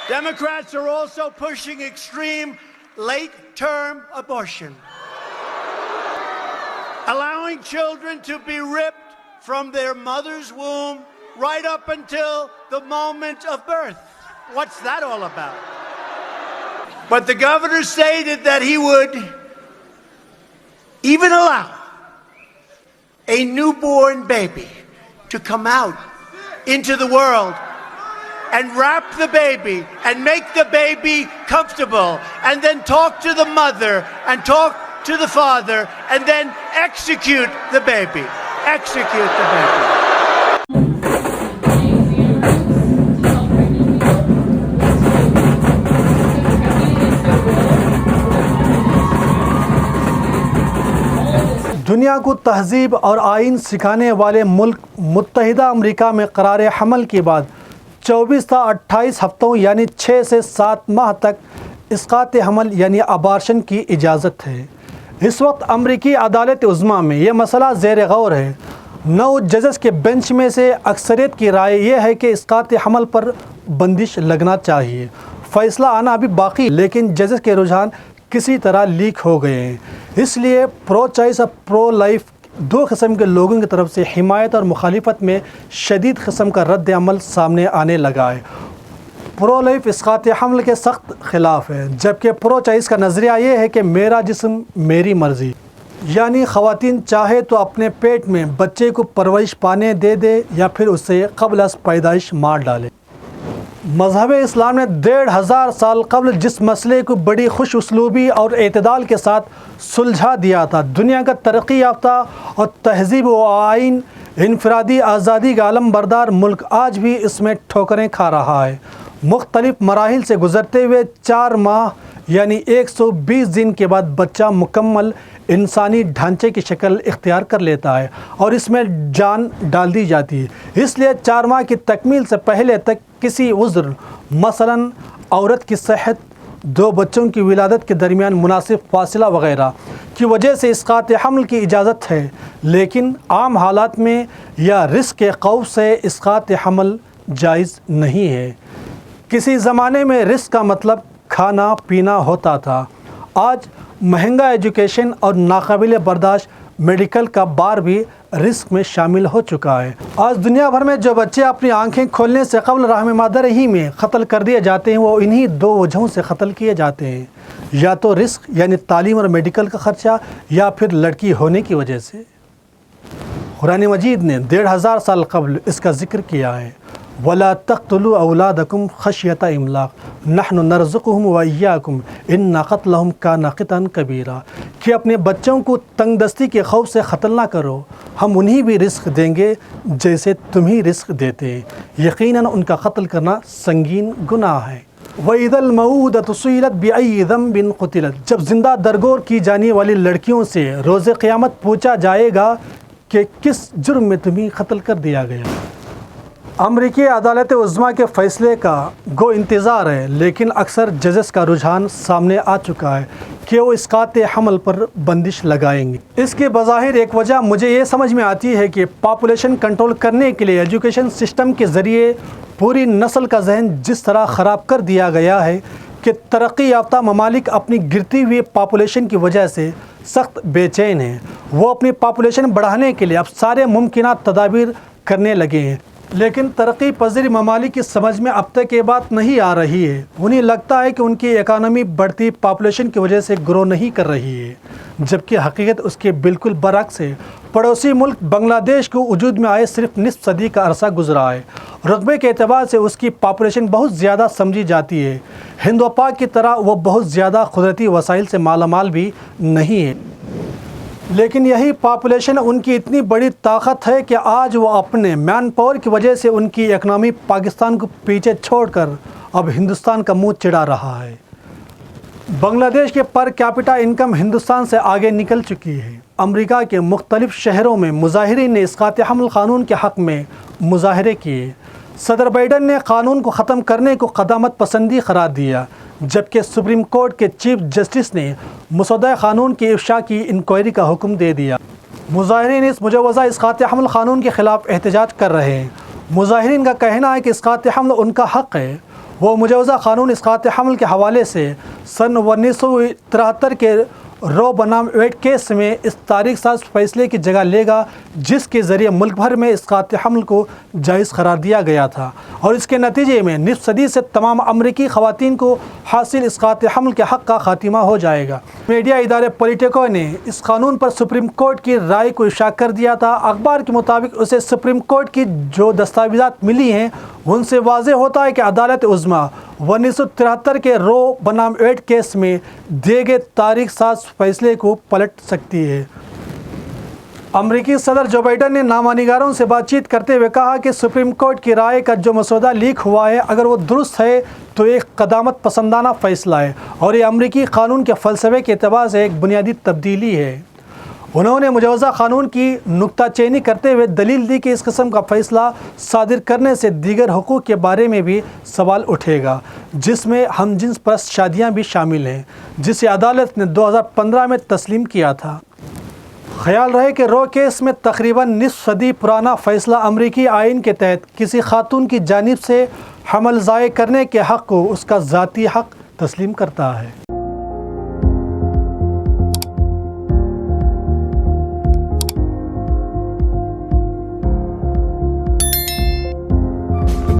Democrats are also pushing extreme late-term abortion, allowing children to be ripped from their mother's womb right up until the moment of birth. What's that all about? But the governor stated that he would even allow a newborn baby to come out into the world and wrap the baby and make the baby comfortable and then talk to the mother and talk to the father and then execute the baby. Execute the baby. دنیا کو تہذیب اور آئین سکھانے والے ملک متحدہ امریکہ میں قرار حمل کے بعد 24 تا 28 ہفتوں یعنی 6 سے 7 ماہ تک اسقاط حمل یعنی ابارشن کی اجازت ہے۔ اس وقت امریکی عدالت عظمیٰ میں یہ مسئلہ زیر غور ہے۔ 9 ججز کے بینچ میں سے اکثریت کی رائے یہ ہے کہ اسقاط حمل پر بندش لگنا چاہیے۔ فیصلہ آنا ابھی باقی، لیکن ججز کے رجحان کسی طرح لیک ہو گئے ہیں۔ اس لیے پرو چوائس اور پرو لائف دو قسم کے لوگوں کی طرف سے حمایت اور مخالفت میں شدید قسم کا رد عمل سامنے آنے لگا ہے۔ پرو لائف اسقاط حمل کے سخت خلاف ہے، جبکہ پرو چوائس کا نظریہ یہ ہے کہ میرا جسم میری مرضی، یعنی خواتین چاہے تو اپنے پیٹ میں بچے کو پرورش پانے دے دے یا پھر اسے قبل از پیدائش مار ڈالے۔ مذہب اسلام نے 1500 سال قبل جس مسئلے کو بڑی خوش اسلوبی اور اعتدال کے ساتھ سلجھا دیا تھا، دنیا کا ترقی یافتہ اور تہذیب و آئین انفرادی آزادی کا علم بردار ملک آج بھی اس میں ٹھوکریں کھا رہا ہے۔ مختلف مراحل سے گزرتے ہوئے 4 ماہ یعنی 120 دن کے بعد بچہ مکمل انسانی ڈھانچے کی شکل اختیار کر لیتا ہے اور اس میں جان ڈال دی جاتی ہے۔ اس لیے 4 ماہ کی تکمیل سے پہلے تک کسی عذر مثلاً عورت کی صحت، 2 بچوں کی ولادت کے درمیان مناسب فاصلہ وغیرہ کی وجہ سے اسقاط حمل کی اجازت ہے، لیکن عام حالات میں یا رزق کے خوف سے اسقاط حمل جائز نہیں ہے۔ کسی زمانے میں رزق کا مطلب کھانا پینا ہوتا تھا، آج مہنگا ایجوکیشن اور ناقابل برداشت میڈیکل کا بار بھی رزق میں شامل ہو چکا ہے۔ آج دنیا بھر میں جو بچے اپنی آنکھیں کھولنے سے قبل رحم مادر ہی میں قتل کر دیے جاتے ہیں، وہ انہی 2 وجہوں سے قتل کیے جاتے ہیں، یا تو رزق یعنی تعلیم اور میڈیکل کا خرچہ، یا پھر لڑکی ہونے کی وجہ سے۔ قرآن مجید نے 1500 سال قبل اس کا ذکر کیا ہے، وَلَا تَقْتُلُوا أَوْلَادَكُمْ خَشْيَةَ إِمْلَاقٍ نَحْنُ نَرْزُقُهُمْ وَإِيَّاكُمْ إِنَّ قَتْلَهُمْ كَانَ خِطْئًا كَبِيرًا، کہ اپنے بچوں کو تنگ دستی کے خوف سے قتل نہ کرو، ہم انہیں بھی رزق دیں گے جیسے تم ہی رزق دیتے ہیں، یقیناً ان کا قتل کرنا سنگین گناہ ہے۔ وَإِذَا الْمَوْءُودَةُ سُئِلَتْ بِأَيِّ ذَنبٍ قُتِلَتْ، جب زندہ درگور کی جانے والی لڑکیوں سے روز قیامت پوچھا جائے گا کہ کس جرم میں تمہیں قتل کر دیا گیا۔ امریکی عدالت عظمیٰ کے فیصلے کا گو انتظار ہے، لیکن اکثر ججز کا رجحان سامنے آ چکا ہے کہ وہ اسقاط حمل پر بندش لگائیں گے۔ اس کے بظاہر ایک وجہ مجھے یہ سمجھ میں آتی ہے کہ پاپولیشن کنٹرول کرنے کے لیے ایجوکیشن سسٹم کے ذریعے پوری نسل کا ذہن جس طرح خراب کر دیا گیا ہے کہ ترقی یافتہ ممالک اپنی گرتی ہوئی پاپولیشن کی وجہ سے سخت بے چین ہیں۔ وہ اپنی پاپولیشن بڑھانے کے لیے اب سارے ممکنہ تدابیر کرنے لگے ہیں، لیکن ترقی پذیر ممالک کی سمجھ میں اب تک یہ بات نہیں آ رہی ہے۔ انہیں لگتا ہے کہ ان کی اکانومی بڑھتی پاپولیشن کی وجہ سے گرو نہیں کر رہی ہے، جبکہ حقیقت اس کے بالکل برعکس ہے۔ پڑوسی ملک بنگلہ دیش کو وجود میں آئے صرف نصف صدی کا عرصہ گزرا ہے، رقبے کے اعتبار سے اس کی پاپولیشن بہت زیادہ سمجھی جاتی ہے، ہند و پاک کی طرح وہ بہت زیادہ قدرتی وسائل سے مالا مال بھی نہیں ہے، لیکن یہی پاپولیشن ان کی اتنی بڑی طاقت ہے کہ آج وہ اپنے مین پاور کی وجہ سے ان کی اکنامی پاکستان کو پیچھے چھوڑ کر اب ہندوستان کا منہ چڑھا رہا ہے۔ بنگلہ دیش کے پر کیپٹا انکم ہندوستان سے آگے نکل چکی ہے۔ امریکہ کے مختلف شہروں میں مظاہرین نے اسقاط حمل قانون کے حق میں مظاہرے کیے۔ صدر بائیڈن نے قانون کو ختم کرنے کو قدامت پسندی قرار دیا، جبکہ سپریم کورٹ کے چیف جسٹس نے مسودہ قانون کی افشا کی انکوائری کا حکم دے دیا۔ مظاہرین اس مجوزہ اسقاط حمل قانون کے خلاف احتجاج کر رہے ہیں۔ مظاہرین کا کہنا ہے کہ اسقاط حمل ان کا حق ہے، وہ مجوزہ قانون اسقاط حمل کے حوالے سے سن 1973 کے رو بنام ویڈ کیس میں اس تاریخ ساز فیصلے کی جگہ لے گا جس کے ذریعے ملک بھر میں اسقاط حمل کو جائز قرار دیا گیا تھا، اور اس کے نتیجے میں نصف صدی سے تمام امریکی خواتین کو حاصل اسقاط حمل کے حق کا خاتمہ ہو جائے گا۔ میڈیا ادارے پولیٹیکو نے اس قانون پر سپریم کورٹ کی رائے کو اشاع کر دیا تھا۔ اخبار کے مطابق اسے سپریم کورٹ کی جو دستاویزات ملی ہیں ان سے واضح ہوتا ہے کہ عدالت عظمیٰ 1973 کے رو بنام ویڈ کیس میں دیے گئے تاریخ ساز فیصلے کو پلٹ سکتی ہے۔ امریکی صدر جو بائیڈن نے نامہ سے بات چیت کرتے ہوئے کہا کہ سپریم کورٹ کی رائے کا جو مسودہ لیک ہوا ہے اگر وہ درست ہے تو ایک قدامت پسندانہ فیصلہ ہے اور یہ امریکی قانون کے فلسفے کے اعتبار سے ایک بنیادی تبدیلی ہے۔ انہوں نے مجوزہ قانون کی نکتہ چینی کرتے ہوئے دلیل دی کہ اس قسم کا فیصلہ صادر کرنے سے دیگر حقوق کے بارے میں بھی سوال اٹھے گا، جس میں ہم جنس پرست شادیاں بھی شامل ہیں، جسے عدالت نے 2015 میں تسلیم کیا تھا۔ خیال رہے کہ رو کیس میں تقریباً نصف صدی پرانا فیصلہ امریکی آئین کے تحت کسی خاتون کی جانب سے حمل ضائع کرنے کے حق کو اس کا ذاتی حق تسلیم کرتا ہے۔